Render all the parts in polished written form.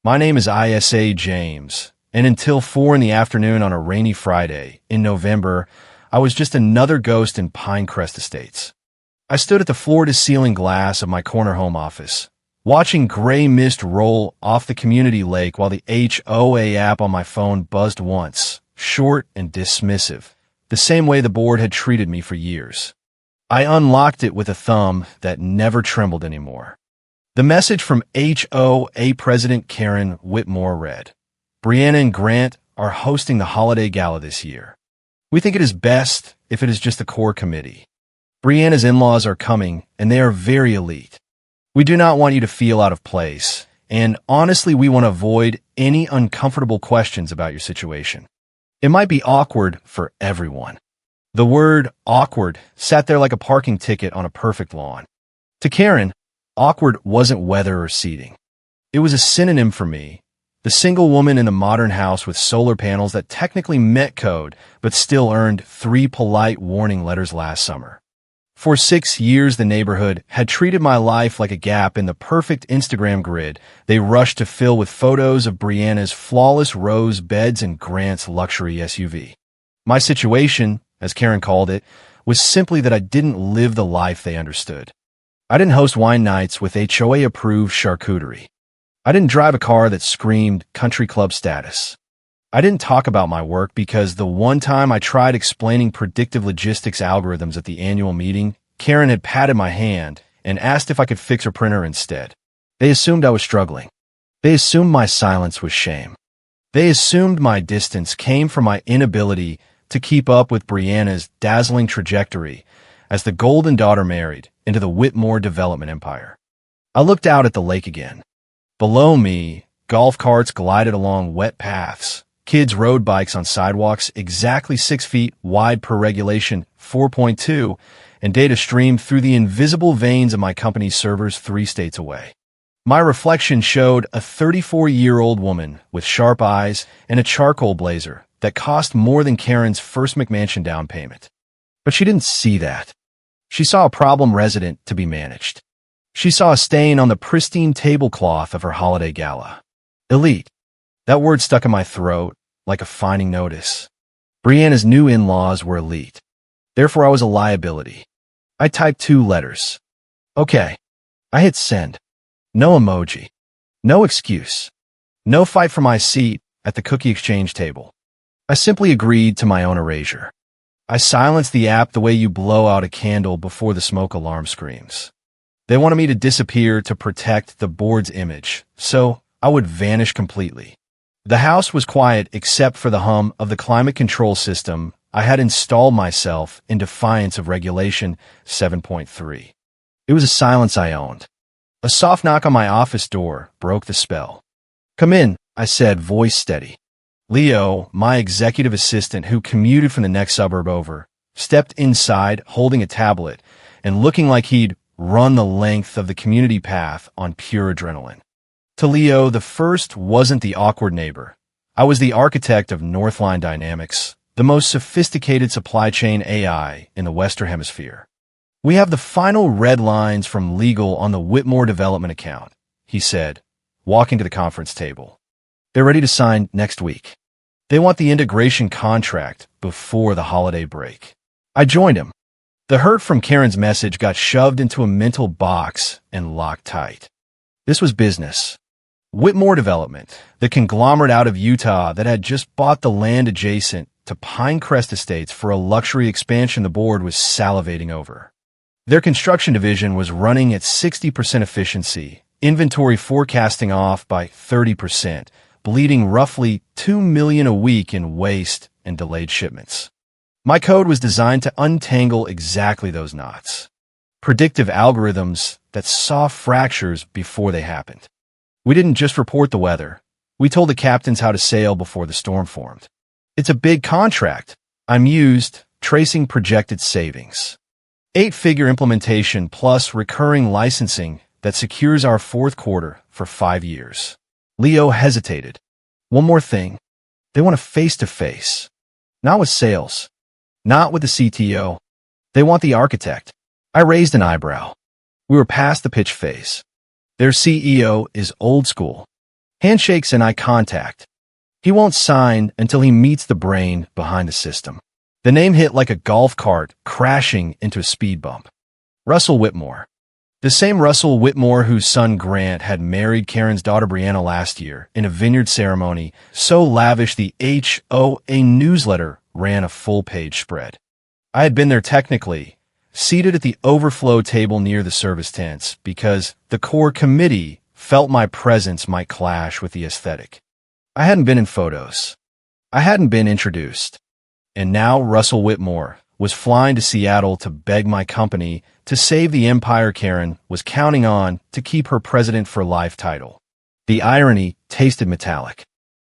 My name is ISA James, and until 4 in the afternoon on a rainy Friday in November, I was just another ghost in Pinecrest Estates. I stood at the floor-to-ceiling glass of my corner home office, watching gray mist roll off the community lake while the HOA app on my phone buzzed once, short and dismissive, the same way the board had treated me for years. I unlocked it with a thumb that never trembled anymore. The message from HOA President Karen Whitmore read, "Brianna and Grant are hosting the holiday gala this year. We think it is best if it is just the core committee. Brianna's in-laws are coming, and they are very elite. We do not want you to feel out of place, and honestly, we want to avoid any uncomfortable questions about your situation. It might be awkward for everyone." The word awkward sat there like a parking ticket on a perfect lawn. To Karen, awkward wasn't weather or seating. It was a synonym for me, the single woman in the modern house with solar panels that technically met code but still earned 3 polite warning letters last summer. For 6 years, the neighborhood had treated my life like a gap in the perfect Instagram grid they rushed to fill with photos of Brianna's flawless rose beds and Grant's luxury SUV. My situation, as Karen called it, was simply that I didn't live the life they understood. I didn't host wine nights with HOA-approved charcuterie. I didn't drive a car that screamed country club status. I didn't talk about my work because the one time I tried explaining predictive logistics algorithms at the annual meeting, Karen had patted my hand and asked if I could fix her printer instead. They assumed I was struggling. They assumed my silence was shame. They assumed my distance came from my inability to keep up with Brianna's dazzling trajectory as the golden daughter married into the Whitmore development empire. I looked out at the lake again. Below me, golf carts glided along wet paths. Kids rode bikes on sidewalks exactly 6 feet wide per regulation 4.2, and data streamed through the invisible veins of my company's servers 3 states away. My reflection showed a 34-year-old woman with sharp eyes and a charcoal blazer that cost more than Karen's first McMansion down payment. But she didn't see that. She saw a problem resident to be managed. She saw a stain on the pristine tablecloth of her holiday gala. Elite. That word stuck in my throat like a fining notice. Brianna's new in-laws were elite. Therefore, I was a liability. I typed 2 letters. Okay. I hit send. No emoji. No excuse. No fight for my seat at the cookie exchange table. I simply agreed to my own erasure. I silenced the app the way you blow out a candle before the smoke alarm screams. They wanted me to disappear to protect the board's image, so I would vanish completely. The house was quiet except for the hum of the climate control system I had installed myself in defiance of Regulation 7.3. It was a silence I owned. A soft knock on my office door broke the spell. "Come in," I said, voice steady. Leo, my executive assistant who commuted from the next suburb over, stepped inside holding a tablet and looking like he'd run the length of the community path on pure adrenaline. To Leo, the first wasn't the awkward neighbor. I was the architect of Northline Dynamics, the most sophisticated supply chain AI in the Western Hemisphere. "We have the final red lines from legal on the Whitmore development account," he said, walking to the conference table. "They're ready to sign next week. They want the integration contract before the holiday break." I joined him. The hurt from Karen's message got shoved into a mental box and locked tight. This was business. Whitmore Development, the conglomerate out of Utah that had just bought the land adjacent to Pinecrest Estates for a luxury expansion the board was salivating over. Their construction division was running at 60% efficiency, inventory forecasting off by 30%, bleeding roughly $2 million a week in waste and delayed shipments. My code was designed to untangle exactly those knots. Predictive algorithms that saw fractures before they happened. We didn't just report the weather. We told the captains how to sail before the storm formed. "It's a big contract," I mused, tracing projected savings. 8-figure implementation plus recurring licensing that secures our 4th quarter for 5 years. Leo hesitated. "One more thing. They want a face-to-face. Not with sales. Not with the CTO. They want the architect." I raised an eyebrow. We were past the pitch phase. "Their CEO is old school. Handshakes and eye contact. He won't sign until he meets the brain behind the system. The name hit like a golf cart crashing into a speed bump. Russell Whitmore. The same Russell Whitmore whose son Grant had married Karen's daughter Brianna last year in a vineyard ceremony so lavish the HOA newsletter ran a full-page spread. I had been there technically, seated at the overflow table near the service tents, because the core committee felt my presence might clash with the aesthetic. I hadn't been in photos. I hadn't been introduced. And now Russell Whitmore was flying to Seattle to beg my company to save the empire Karen was counting on to keep her president for life title. The irony tasted metallic.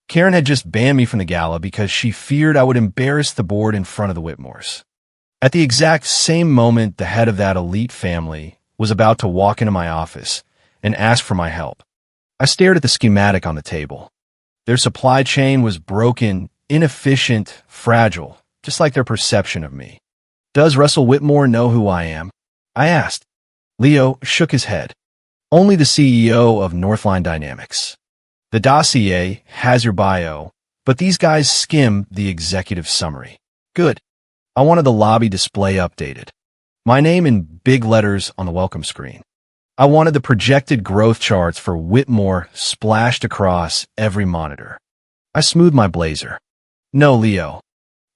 Karen had just banned me from the gala because she feared I would embarrass the board in front of the Whitmores. At the exact same moment, the head of that elite family was about to walk into my office and ask for my help. I stared at the schematic on the table. Their supply chain was broken, inefficient, fragile, just like their perception of me. Does Russell Whitmore know who I am? I asked. Leo shook his head. Only the CEO of Northline Dynamics. The dossier has your bio, but these guys skim the executive summary. Good. I wanted the lobby display updated. My name in big letters on the welcome screen. I wanted the projected growth charts for Whitmore splashed across every monitor. I smoothed my blazer. No, Leo.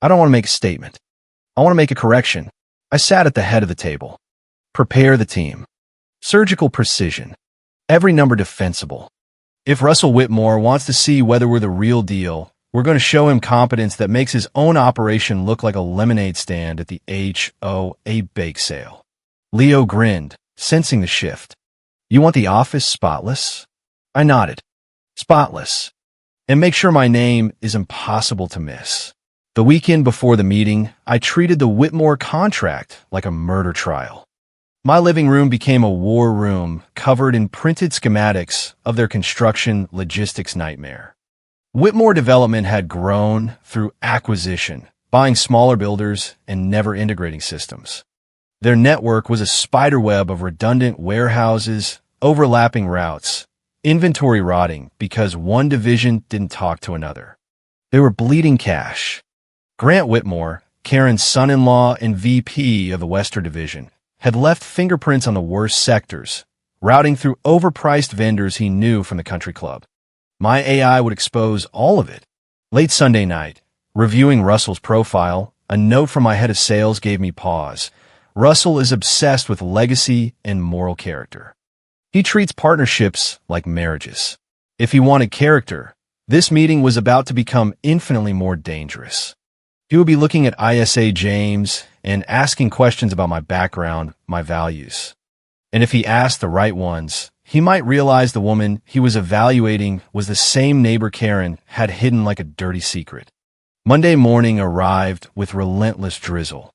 I don't want to make a statement. I want to make a correction. I sat at the head of the table. Prepare the team. Surgical precision. Every number defensible. If Russell Whitmore wants to see whether we're the real deal, we're going to show him competence that makes his own operation look like a lemonade stand at the HOA bake sale. Leo grinned, sensing the shift. You want the office spotless? I nodded. Spotless. And make sure my name is impossible to miss. The weekend before the meeting, I treated the Whitmore contract like a murder trial. My living room became a war room covered in printed schematics of their construction logistics nightmare. Whitmore Development had grown through acquisition, buying smaller builders and never integrating systems. Their network was a spiderweb of redundant warehouses, overlapping routes, inventory rotting because one division didn't talk to another. They were bleeding cash. Grant Whitmore, Karen's son-in-law and VP of the Western Division, had left fingerprints on the worst sectors, routing through overpriced vendors he knew from the country club. My AI would expose all of it. Late Sunday night, reviewing Russell's profile, a note from my head of sales gave me pause. Russell is obsessed with legacy and moral character. He treats partnerships like marriages. If he wanted character, this meeting was about to become infinitely more dangerous. He would be looking at ISA James and asking questions about my background, my values. And if he asked the right ones, he might realize the woman he was evaluating was the same neighbor Karen had hidden like a dirty secret. Monday morning arrived with relentless drizzle.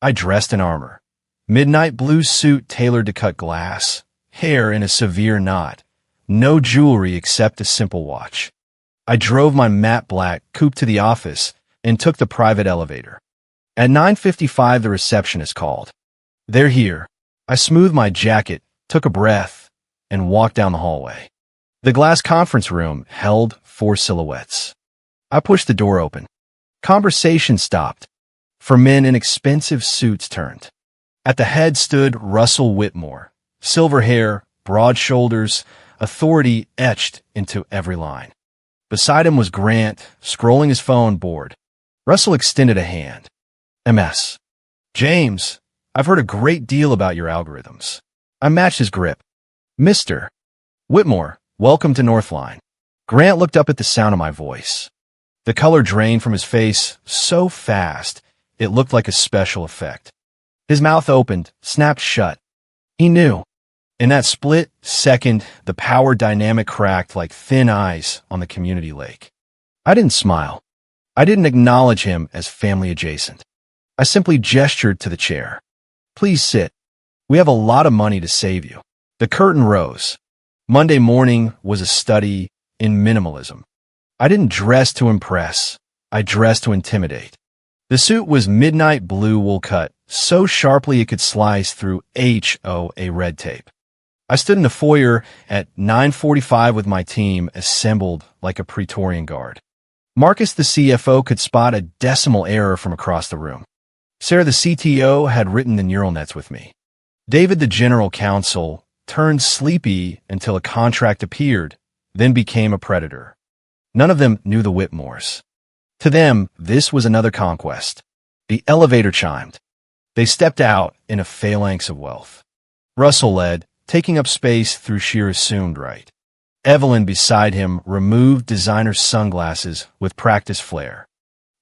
I dressed in armor. Midnight blue suit tailored to cut glass, hair in a severe knot, no jewelry except a simple watch. I drove my matte black coupe to the office and took the private elevator. At 9:55, the receptionist called. They're here. I smoothed my jacket, took a breath, and walked down the hallway. The glass conference room held 4 silhouettes. I pushed the door open. Conversation stopped. For men in expensive suits turned. At the head stood Russell Whitmore, silver hair, broad shoulders, authority etched into every line. Beside him was Grant, scrolling his phone, bored. Russell extended a hand. MS. James, I've heard a great deal about your algorithms. I matched his grip. Mr. Whitmore, welcome to Northline. Grant looked up at the sound of my voice. The color drained from his face so fast, it looked like a special effect. His mouth opened, snapped shut. He knew. In that split second, the power dynamic cracked like thin ice on the community lake. I didn't smile. I didn't acknowledge him as family adjacent. I simply gestured to the chair. Please sit. We have a lot of money to save you. The curtain rose. Monday morning was a study in minimalism. I didn't dress to impress. I dressed to intimidate. The suit was midnight blue wool cut, so sharply it could slice through HOA red tape. I stood in the foyer at 9:45 with my team assembled like a Praetorian guard. Marcus, the CFO, could spot a decimal error from across the room. Sarah, the CTO, had written the neural nets with me. David, the general counsel, turned sleepy until a contract appeared, then became a predator. None of them knew the Whitmores. To them, this was another conquest. The elevator chimed. They stepped out in a phalanx of wealth. Russell led, taking up space through sheer assumed right. Evelyn, beside him, removed designer sunglasses with practice flair.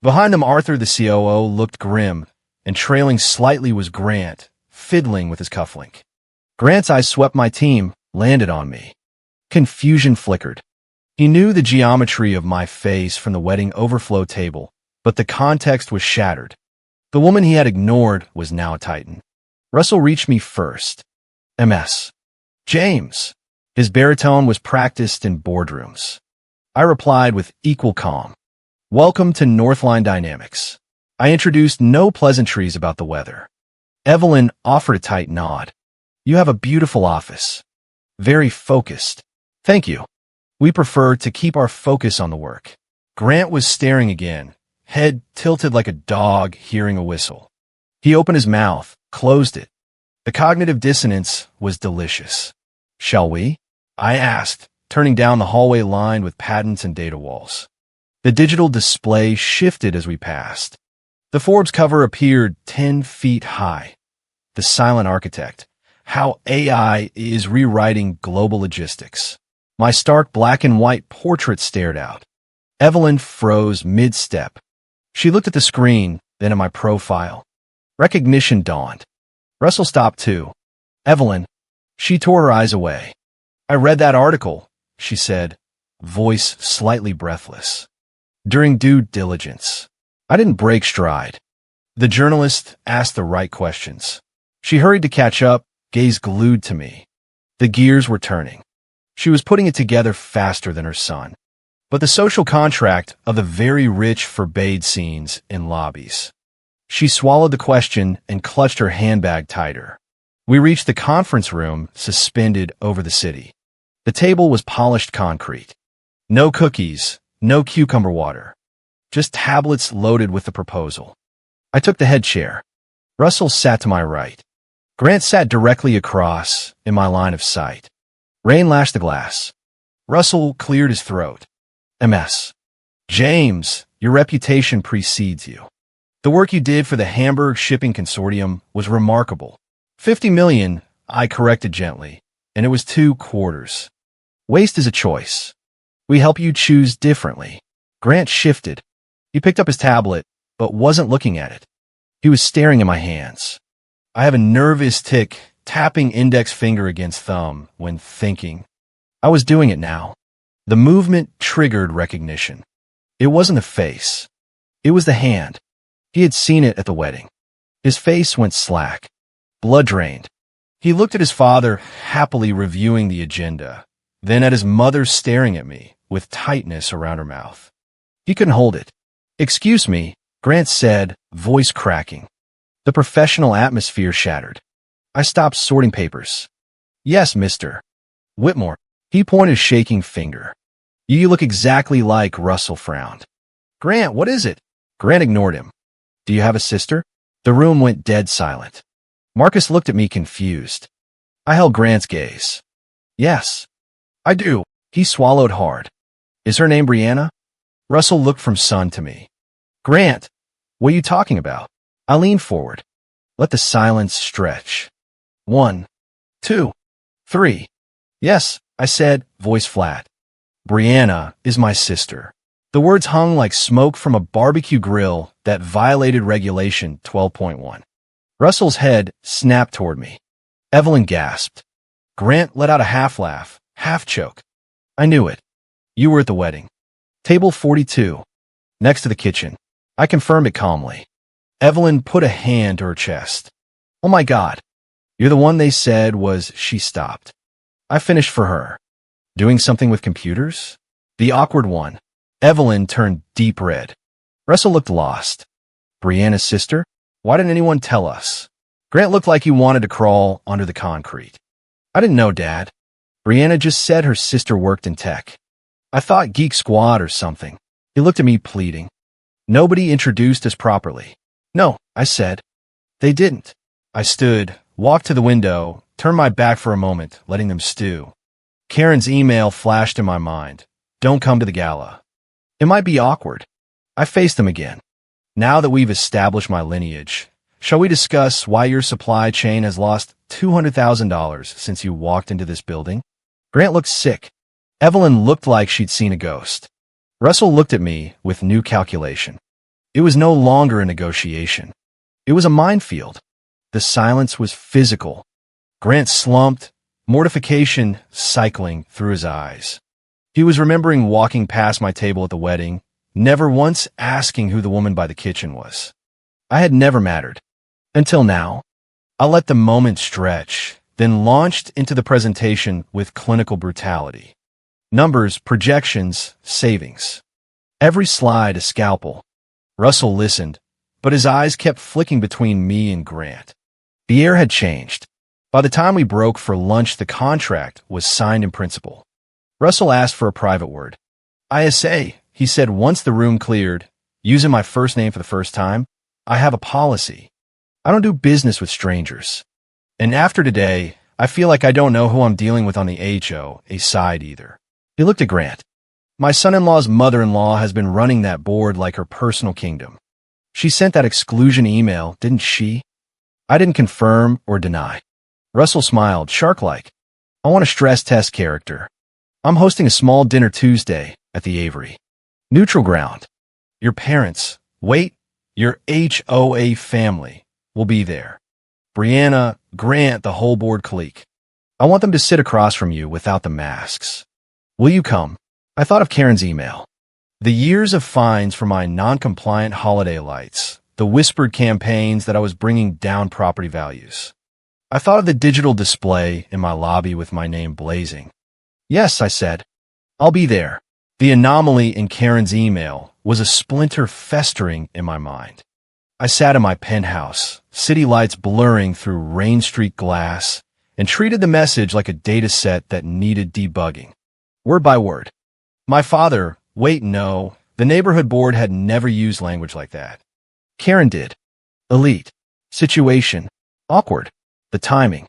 Behind them, Arthur, the COO, looked grim, and trailing slightly was Grant, fiddling with his cufflink. Grant's eyes swept my team, landed on me. Confusion flickered. He knew the geometry of my face from the wedding overflow table, but the context was shattered. The woman he had ignored was now a titan. Russell reached me first. MS. James. His baritone was practiced in boardrooms. I replied with equal calm. Welcome to Northline Dynamics. I introduced no pleasantries about the weather. Evelyn offered a tight nod. You have a beautiful office. Very focused. Thank you. We prefer to keep our focus on the work. Grant was staring again, head tilted like a dog hearing a whistle. He opened his mouth, closed it. The cognitive dissonance was delicious. Shall we? I asked, turning down the hallway lined with patents and data walls. The digital display shifted as we passed. The Forbes cover appeared 10 feet high. The Silent Architect. How AI is rewriting global logistics. My stark black and white portrait stared out. Evelyn froze mid-step. She looked at the screen, then at my profile. Recognition dawned. Russell stopped too. Evelyn. She tore her eyes away. I read that article, she said, voice slightly breathless. During due diligence. I didn't break stride. The journalist asked the right questions. She hurried to catch up, gaze glued to me. The gears were turning. She was putting it together faster than her son. But the social contract of the very rich forbade scenes in lobbies. She swallowed the question and clutched her handbag tighter. We reached the conference room suspended over the city. The table was polished concrete. No cookies, no cucumber water. Just tablets loaded with the proposal. I took the head chair. Russell sat to my right. Grant sat directly across in my line of sight. Rain lashed the glass. Russell cleared his throat. MS. James, your reputation precedes you. The work you did for the Hamburg Shipping Consortium was remarkable. 50 million, I corrected gently, and it was 2/4. Waste is a choice. We help you choose differently. Grant shifted. He picked up his tablet, but wasn't looking at it. He was staring at my hands. I have a nervous tic, tapping index finger against thumb when thinking. I was doing it now. The movement triggered recognition. It wasn't the face. It was the hand. He had seen it at the wedding. His face went slack. Blood drained. He looked at his father, happily reviewing the agenda, then at his mother staring at me, with tightness around her mouth. He couldn't hold it. Excuse me, Grant said, voice cracking. The professional atmosphere shattered. I stopped sorting papers. Yes, Mr. Whitmore. He pointed a shaking finger. You look exactly like Russell frowned. Grant, what is it? Grant ignored him. Do you have a sister? The room went dead silent. Marcus looked at me confused. I held Grant's gaze. Yes, I do. He swallowed hard. Is her name Brianna? Russell looked from son to me. Grant, what are you talking about? I leaned forward. Let the silence stretch. 1, 2, 3. Yes, I said, voice flat. Brianna is my sister. The words hung like smoke from a barbecue grill that violated Regulation 12.1. Russell's head snapped toward me. Evelyn gasped. Grant let out a half laugh, half choke. I knew it. You were at the wedding. Table 42, next to the kitchen. I confirmed it calmly. Evelyn put a hand to her chest. Oh my God. You're the one they said was. She stopped. I finished for her. Doing something with computers? The awkward one. Evelyn turned deep red. Russell looked lost. Brianna's sister? Why didn't anyone tell us? Grant looked like he wanted to crawl under the concrete. I didn't know, Dad. Brianna just said her sister worked in tech. I thought Geek Squad or something. He looked at me pleading. Nobody introduced us properly. No, I said. They didn't. I stood, walked to the window, turned my back for a moment, letting them stew. Karen's email flashed in my mind. Don't come to the gala. It might be awkward. I faced them again. Now that we've established my lineage, shall we discuss why your supply chain has lost $200,000 since you walked into this building? Grant looked sick. Evelyn looked like she'd seen a ghost. Russell looked at me with new calculation. It was no longer a negotiation. It was a minefield. The silence was physical. Grant slumped, mortification cycling through his eyes. He was remembering walking past my table at the wedding, never once asking who the woman by the kitchen was. I had never mattered. Until now. I let the moment stretch, then launched into the presentation with clinical brutality. Numbers, projections, savings. Every slide a scalpel. Russell listened, but his eyes kept flicking between me and Grant. The air had changed. By the time we broke for lunch, the contract was signed in principle. Russell asked for a private word. ISA, he said once the room cleared, using my first name for the first time, I have a policy. I don't do business with strangers. And after today, I feel like I don't know who I'm dealing with on the HOA side either. He looked at Grant. My son-in-law's mother-in-law has been running that board like her personal kingdom. She sent that exclusion email, didn't she? I didn't confirm or deny. Russell smiled, shark-like. I want to stress test character. I'm hosting a small dinner Tuesday at the Avery. Neutral ground. Your parents, wait, your HOA family will be there. Brianna, Grant, the whole board clique. I want them to sit across from you without the masks. Will you come? I thought of Karen's email. The years of fines for my non-compliant holiday lights, the whispered campaigns that I was bringing down property values. I thought of the digital display in my lobby with my name blazing. Yes, I said. I'll be there. The anomaly in Karen's email was a splinter festering in my mind. I sat in my penthouse, city lights blurring through Rain Street glass, and treated the message like a data set that needed debugging. Word by word. My father, wait, no, the neighborhood board had never used language like that. Karen did. Elite. Situation. Awkward. The timing.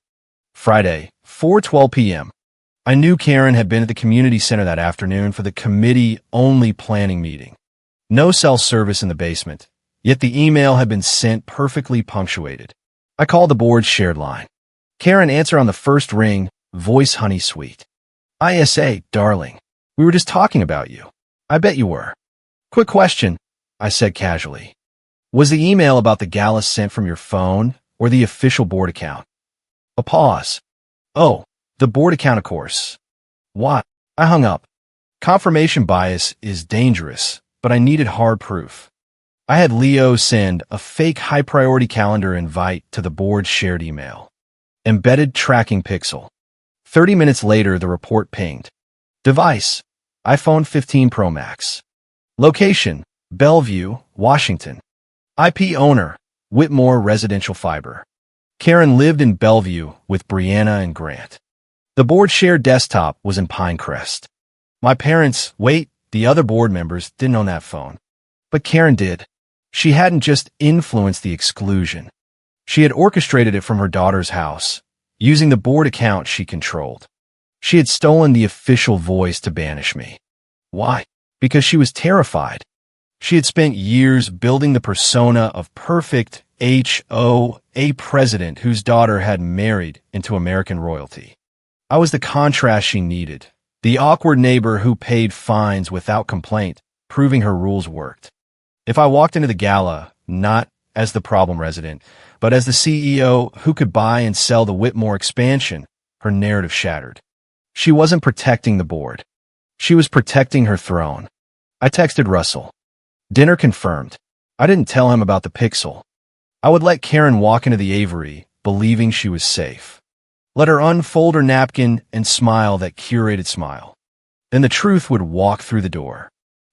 Friday, 4:12 p.m. I knew Karen had been at the community center that afternoon for the committee-only planning meeting. No cell service in the basement, yet the email had been sent perfectly punctuated. I called the board's shared line. Karen answered on the first ring, voice honey sweet. ISA, darling. We were just talking about you. I bet you were. Quick question, I said casually. Was the email about the gala sent from your phone or the official board account? A pause. Oh, the board account, of course. Why? I hung up. Confirmation bias is dangerous, but I needed hard proof. I had Leo send a fake high-priority calendar invite to the board's shared email. Embedded tracking pixel. 30 minutes later, the report pinged. Device, iPhone 15 Pro Max. Location, Bellevue, Washington. IP owner, Whitmore Residential Fiber. Karen lived in Bellevue with Brianna and Grant. The board shared desktop was in Pinecrest. My parents, wait, the other board members didn't own that phone. But Karen did. She hadn't just influenced the exclusion. She had orchestrated it from her daughter's house, using the board account she controlled. She had stolen the official voice to banish me. Why? Because she was terrified. She had spent years building the persona of perfect HOA president whose daughter had married into American royalty. I was the contrast she needed, the awkward neighbor who paid fines without complaint, proving her rules worked. If I walked into the gala, not as the problem resident, but as the CEO who could buy and sell the Whitmore expansion, her narrative shattered. She wasn't protecting the board. She was protecting her throne. I texted Russell. Dinner confirmed. I didn't tell him about the pixel. I would let Karen walk into the Avery, believing she was safe. Let her unfold her napkin and smile that curated smile. Then the truth would walk through the door.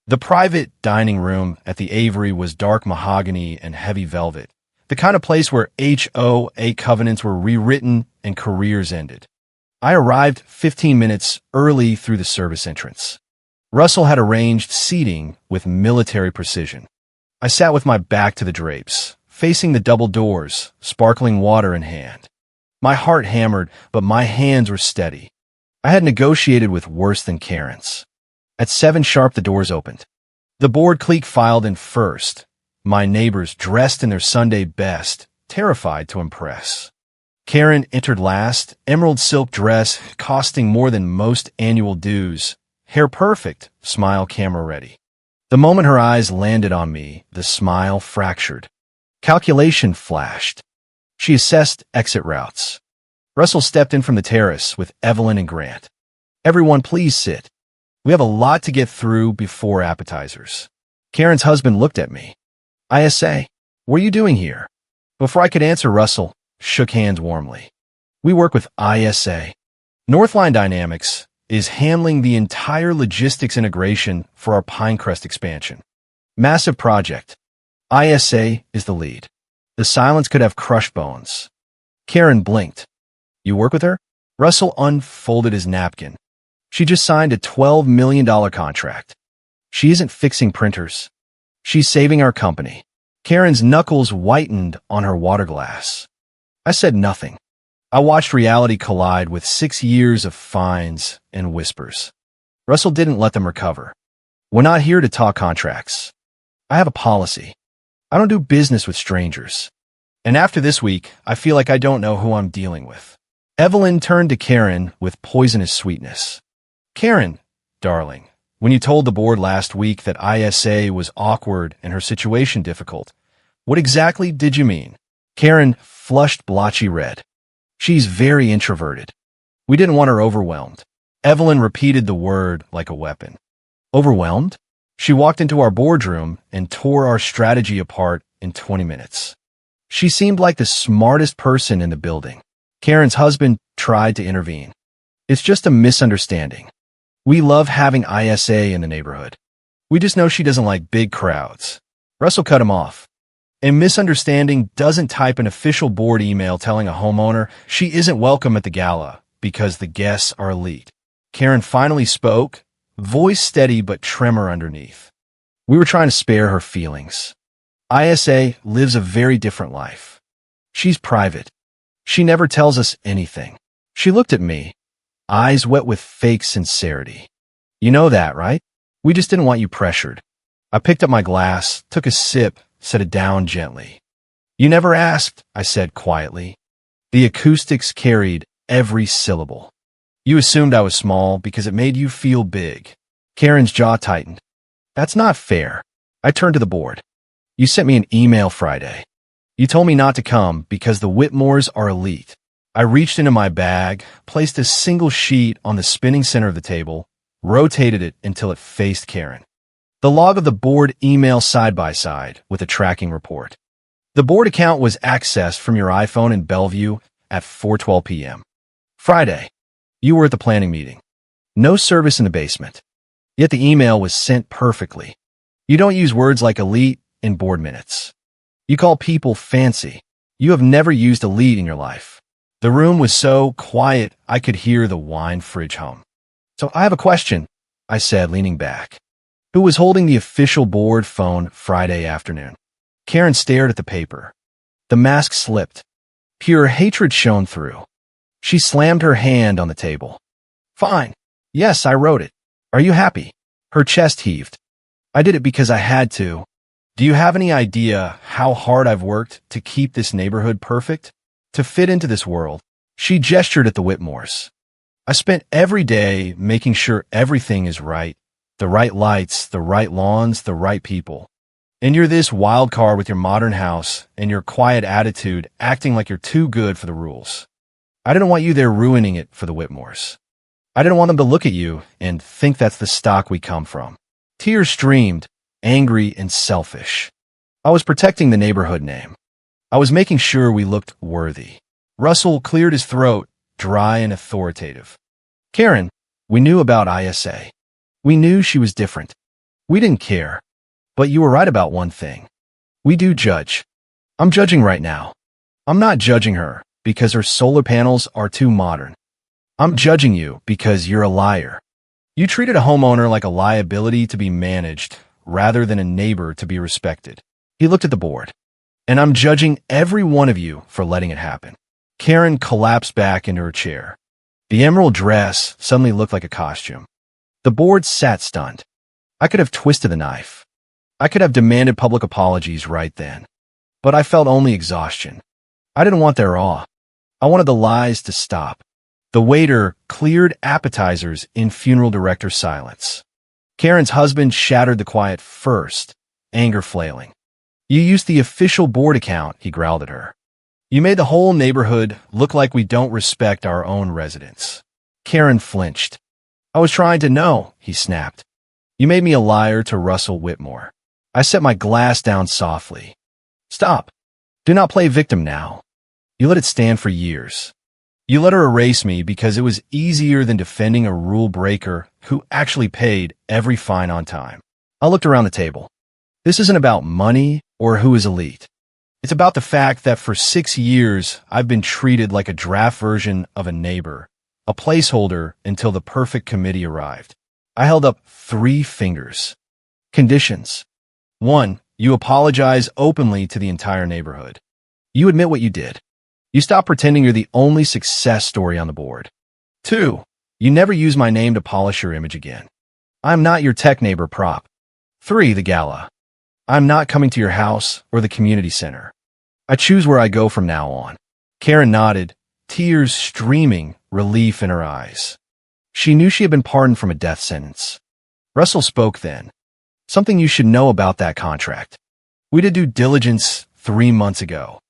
The private dining room at the Avery was dark mahogany and heavy velvet, the kind of place where HOA covenants were rewritten and careers ended. I arrived 15 minutes early through the service entrance. Russell had arranged seating with military precision. I sat with my back to the drapes, facing the double doors, sparkling water in hand. My heart hammered, but my hands were steady. I had negotiated with worse than Karen's. At 7 sharp, the doors opened. The board clique filed in first, my neighbors dressed in their Sunday best, terrified to impress. Karen entered last, emerald silk dress costing more than most annual dues. Hair perfect, smile camera ready. The moment her eyes landed on me, the smile fractured. Calculation flashed. She assessed exit routes. Russell stepped in from the terrace with Evelyn and Grant. Everyone, please sit. We have a lot to get through before appetizers. Karen's husband looked at me. ISA, what are you doing here? Before I could answer, Russell shook hands warmly. We work with ISA. Northline Dynamics is handling the entire logistics integration for our Pinecrest expansion. Massive project. ISA is the lead. The silence could have crushed bones. Karen blinked. You work with her? Russell unfolded his napkin. She just signed a $12 million contract. She isn't fixing printers. She's saving our company. Karen's knuckles whitened on her water glass. I said nothing. I watched reality collide with 6 years of fines and whispers. Russell didn't let them recover. We're not here to talk contracts. I have a policy. I don't do business with strangers. And after this week, I feel like I don't know who I'm dealing with. Evelyn turned to Karen with poisonous sweetness. Karen, darling, when you told the board last week that ISA was awkward and her situation difficult, what exactly did you mean? Karen flushed blotchy red. She's very introverted. We didn't want her overwhelmed. Evelyn repeated the word like a weapon. Overwhelmed? She walked into our boardroom and tore our strategy apart in 20 minutes. She seemed like the smartest person in the building. Karen's husband tried to intervene. It's just a misunderstanding. We love having ISA in the neighborhood. We just know she doesn't like big crowds. Russell cut him off. A misunderstanding doesn't type an official board email telling a homeowner she isn't welcome at the gala because the guests are elite. Karen finally spoke, voice steady but tremor underneath. We were trying to spare her feelings. ISA lives a very different life. She's private. She never tells us anything. She looked at me, eyes wet with fake sincerity. You know that, right? We just didn't want you pressured. I picked up my glass, took a sip, set it down gently. You never asked, I said quietly. The acoustics carried every syllable. You assumed I was small because it made you feel big. Karen's jaw tightened. That's not fair. I turned to the board. You sent me an email Friday. You told me not to come because the Whitmores are elite. I reached into my bag, placed a single sheet on the spinning center of the table, rotated it until it faced Karen. The log of the board email side by side with a tracking report. The board account was accessed from your iPhone in Bellevue at 4:12 p.m. Friday. You were at the planning meeting. No service in the basement. Yet the email was sent perfectly. You don't use words like elite in board minutes. You call people fancy. You have never used elite in your life. The room was so quiet I could hear the wine fridge hum. So I have a question, I said, leaning back. Who was holding the official board phone Friday afternoon? Karen stared at the paper. The mask slipped. Pure hatred shone through. She slammed her hand on the table. Fine. Yes, I wrote it. Are you happy? Her chest heaved. I did it because I had to. Do you have any idea how hard I've worked to keep this neighborhood perfect? To fit into this world? She gestured at the Whitmores. I spent every day making sure everything is right. The right lights, the right lawns, the right people. And you're this wild card with your modern house and your quiet attitude acting like you're too good for the rules. I didn't want you there ruining it for the Whitmores. I didn't want them to look at you and think that's the stock we come from. Tears streamed, angry and selfish. I was protecting the neighborhood name. I was making sure we looked worthy. Russell cleared his throat, dry and authoritative. Karen, we knew about ISA. We knew she was different. We didn't care. But you were right about one thing. We do judge. I'm judging right now. I'm not judging her because her solar panels are too modern. I'm judging you because you're a liar. You treated a homeowner like a liability to be managed rather than a neighbor to be respected. He looked at the board. And I'm judging every one of you for letting it happen. Karen collapsed back into her chair. The emerald dress suddenly looked like a costume. The board sat stunned. I could have twisted the knife. I could have demanded public apologies right then. But I felt only exhaustion. I didn't want their awe. I wanted the lies to stop. The waiter cleared appetizers in funeral director silence. Karen's husband shattered the quiet first, anger flailing. You used the official board account, he growled at her. You made the whole neighborhood look like we don't respect our own residents. Karen flinched. I was trying to know, he snapped. You made me a liar to Russell Whitmore. I set my glass down softly. Stop. Do not play victim now. You let it stand for years. You let her erase me because it was easier than defending a rule breaker who actually paid every fine on time. I looked around the table. This isn't about money or who is elite. It's about the fact that for 6 years, I've been treated like a draft version of a neighbor, a placeholder until the perfect committee arrived. I held up 3 fingers. Conditions. 1, you apologize openly to the entire neighborhood. You admit what you did. You stop pretending you're the only success story on the board. 2, you never use my name to polish your image again. I'm not your tech neighbor prop. 3, the Gala. I'm not coming to your house or the community center. I choose where I go from now on. Karen nodded, tears streaming, relief in her eyes. She knew she had been pardoned from a death sentence. Russell spoke then. Something you should know about that contract. We did due diligence 3 months ago.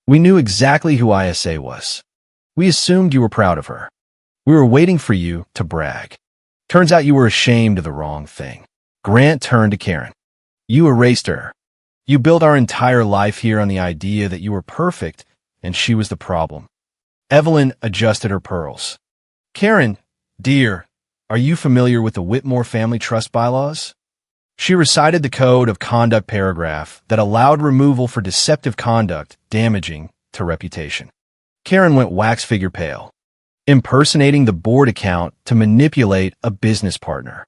We knew exactly who ISA was. We assumed you were proud of her. We were waiting for you to brag. Turns out you were ashamed of the wrong thing. Grant turned to Karen. You erased her. You built our entire life here on the idea that you were perfect and she was the problem. Evelyn adjusted her pearls. Karen, dear, are you familiar with the Whitmore family trust bylaws? She recited the code of conduct paragraph that allowed removal for deceptive conduct damaging to reputation. Karen went wax figure pale, impersonating the board account to manipulate a business partner.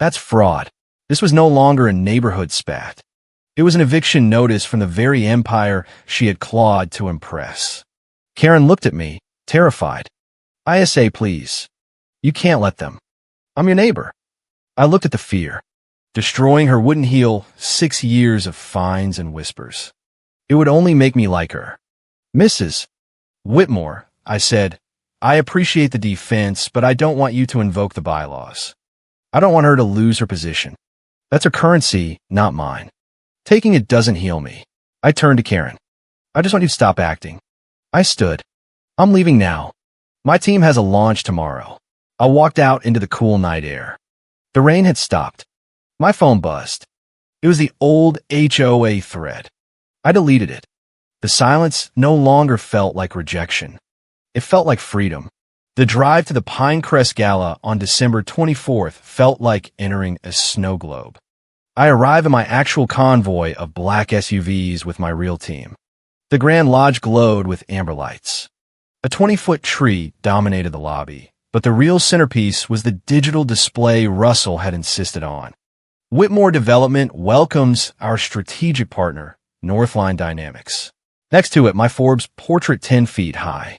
That's fraud. This was no longer a neighborhood spat. It was an eviction notice from the very empire she had clawed to impress. Karen looked at me, terrified. ISA, please. You can't let them. I'm your neighbor. I looked at the fear. Destroying her wouldn't heal 6 years of fines and whispers. It would only make me like her. Mrs. Whitmore, I said, I appreciate the defense, but I don't want you to invoke the bylaws. I don't want her to lose her position. That's her currency, not mine. Taking it doesn't heal me. I turned to Karen. I just want you to stop acting. I stood. I'm leaving now. My team has a launch tomorrow. I walked out into the cool night air. The rain had stopped. My phone buzzed. It was the old HOA thread. I deleted it. The silence no longer felt like rejection. It felt like freedom. The drive to the Pinecrest Gala on December 24th felt like entering a snow globe. I arrive in my actual convoy of black SUVs with my real team. The Grand Lodge glowed with amber lights. A 20-foot tree dominated the lobby, but the real centerpiece was the digital display Russell had insisted on. Whitmore Development welcomes our strategic partner, Northline Dynamics. Next to it, my Forbes portrait 10 feet high.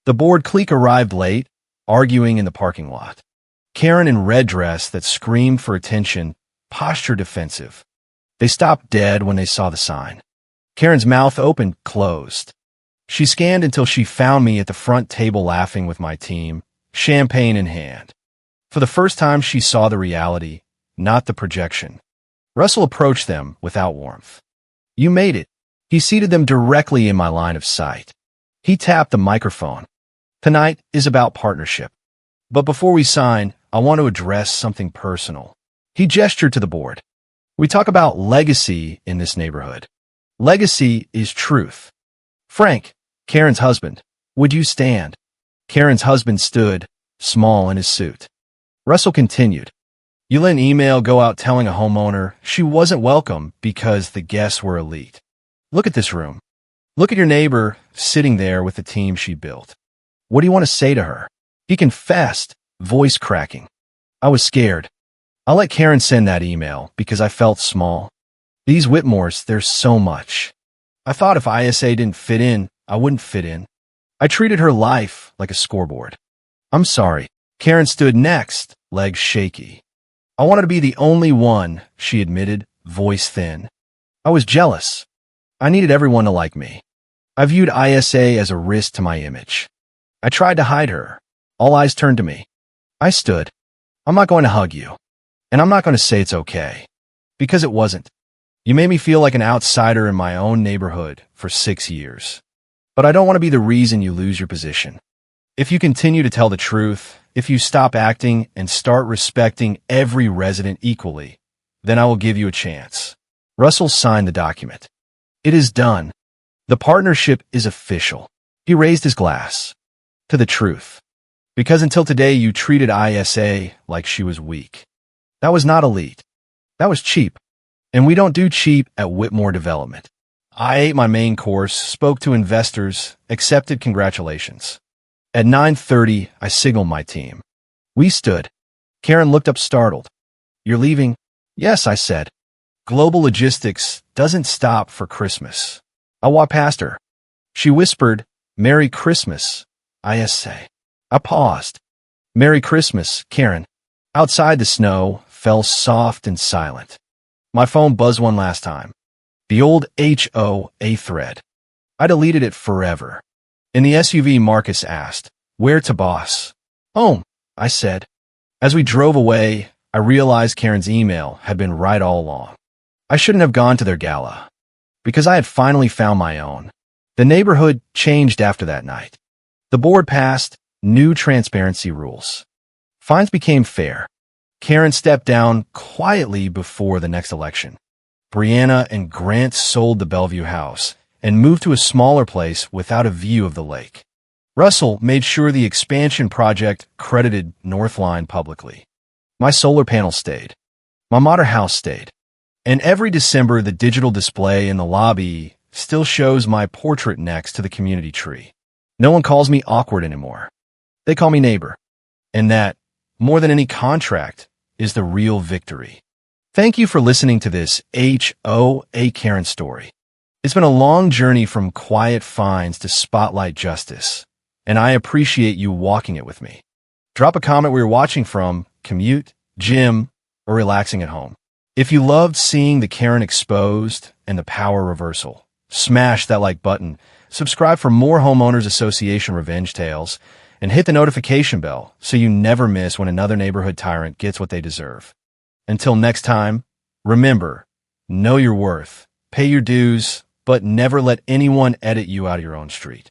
The board clique arrived late, arguing in the parking lot. Karen in red dress that screamed for attention, posture defensive. They stopped dead when they saw the sign. Karen's mouth opened, closed. She scanned until she found me at the front table laughing with my team, champagne in hand. For the first time, she saw the reality, not the projection. Russell approached them without warmth. You made it. He seated them directly in my line of sight. He tapped the microphone. Tonight is about partnership. But before we sign, I want to address something personal. He gestured to the board. We talk about legacy in this neighborhood. Legacy is truth. Frank, Karen's husband, would you stand? Karen's husband stood, small in his suit. Russell continued. You let an email go out telling a homeowner she wasn't welcome because the guests were elite. Look at this room. Look at your neighbor sitting there with the team she built. What do you want to say to her? He confessed, voice cracking. I was scared. I let Karen send that email because I felt small. These Whitmores, there's so much. I thought if ISA didn't fit in, I wouldn't fit in. I treated her life like a scoreboard. I'm sorry. Karen stood next, legs shaky. I wanted to be the only one, she admitted, voice thin. I was jealous. I needed everyone to like me. I viewed ISA as a risk to my image. I tried to hide her. All eyes turned to me. I stood. I'm not going to hug you. And I'm not going to say it's okay. Because it wasn't. You made me feel like an outsider in my own neighborhood for 6 years. But I don't want to be the reason you lose your position. If you continue to tell the truth, if you stop acting and start respecting every resident equally, then I will give you a chance. Russell signed the document. It is done. The partnership is official. He raised his glass. To the truth. Because until today you treated ISA like she was weak. That was not elite. That was cheap. And we don't do cheap at Whitmore Development. I ate my main course, spoke to investors, accepted congratulations. At 9:30, I signaled my team. We stood. Karen looked up startled. You're leaving? Yes, I said. Global logistics doesn't stop for Christmas. I walked past her. She whispered, Merry Christmas, ISA. I paused. Merry Christmas, Karen. Outside the snow fell soft and silent. My phone buzzed one last time. The old HOA thread. I deleted it forever. In the SUV, Marcus asked, Where to, boss? Home, I said. As we drove away, I realized Karen's email had been right all along. I shouldn't have gone to their gala. Because I had finally found my own. The neighborhood changed after that night. The board passed new transparency rules. Fines became fair. Karen stepped down quietly before the next election. Brianna and Grant sold the Bellevue house and moved to a smaller place without a view of the lake. Russell made sure the expansion project credited Northline publicly. My solar panel stayed. My modern house stayed. And every December, the digital display in the lobby still shows my portrait next to the community tree. No one calls me awkward anymore. They call me neighbor. And that, more than any contract, is the real victory. Thank you for listening to this HOA Karen story. It's been a long journey from quiet fines to spotlight justice, and I appreciate you walking it with me. Drop a comment where you're watching from, commute, gym, or relaxing at home. If you loved seeing the Karen exposed and the power reversal, smash that like button, subscribe for more Homeowners Association revenge tales, and hit the notification bell so you never miss when another neighborhood tyrant gets what they deserve. Until next time, remember, know your worth, pay your dues, but never let anyone edit you out of your own street.